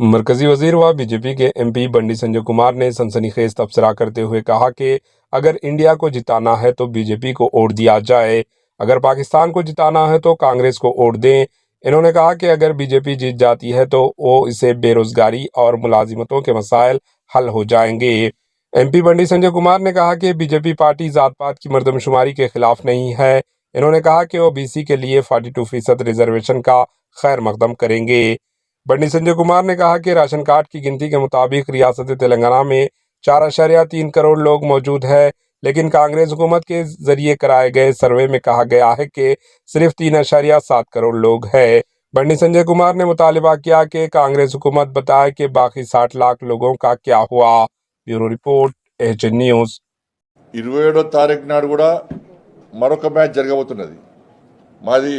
मरकजी वजीर व बीजेपी के एमपी बंडी संजय कुमार ने सनसनीखेज तबसरा करते हुए कहा कि अगर इंडिया को जिताना है तो बीजेपी को वोट दिया जाए, अगर पाकिस्तान को जिताना है तो कांग्रेस को वोट दें। इन्होंने कहा कि अगर बीजेपी जीत जाती है तो वो इससे बेरोजगारी और मुलाजिमतों के मसाइल हल हो जाएंगे। एमपी बंडी संजय कुमार ने कहा कि बीजेपी पार्टी जात पात की मर्दमशुमारी के खिलाफ नहीं है। इन्होंने कहा कि वो ओबीसी के लिए 42% रिजर्वेशन का खैर मकदम करेंगे। बंडी संजय कुमार ने कहा कि राशन कार्ड की गिनती के मुताबिक रियासत तेलंगाना में 4.3 करोड़ लोग मौजूद है, लेकिन कांग्रेस हुकूमत के जरिए कराए गए सर्वे में कहा गया है कि सिर्फ 3.7 करोड़ लोग हैं। बंडी संजय कुमार ने मुतालबा किया कि कांग्रेस हुकूमत बताए कि बाकी 60 लाख लोगों का क्या हुआ। Bureau report, HN news. 27వ తారీఖు నాడు కూడా మరొక మ్యాచ్ జరగబోతున్నది. మాది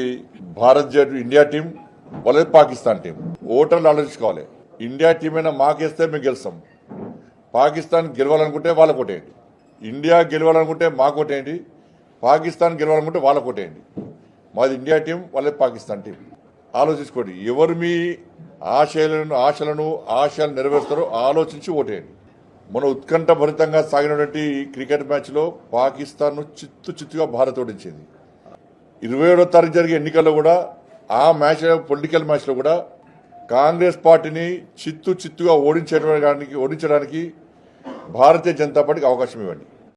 భారత్ జట్టు ఇండియా టీం వాళ్ళది పాకిస్తాన్ టీం. ఓటర్లు ఆలోచించుకోవాలి. ఇండియా టీం అయినా మాకేస్తే మేము గెలుస్తాం. పాకిస్తాన్ గెలవాలనుకుంటే వాళ్ళకు ఓటేయండి. ఇండియా గెలవాలనుకుంటే మాకు ఓటేయండి. పాకిస్తాన్ గెలవాలనుకుంటే వాళ్ళకు ఓటేయండి. మాది ఇండియా టీం వాళ్ళది పాకిస్తాన్ టీం. ఆలోచించుకోండి. ఎవరు మీ ఆశయాలు నెరవేరుస్తారో ఆలోచించి ఓటేయండి. మన ఉత్కంఠభరితంగా సాగినటువంటి క్రికెట్ మ్యాచ్లో పాకిస్తాన్ చిత్తుగా భారత్ ఓడించింది. 27వ తారీఖు జరిగే ఎన్నికల్లో కూడా ఆ మ్యాచ్ పొలిటికల్ మ్యాచ్లో కూడా కాంగ్రెస్ పార్టీని చిత్తుగా ఓడించడానికి భారతీయ జనతా పార్టీకి అవకాశం ఇవ్వండి.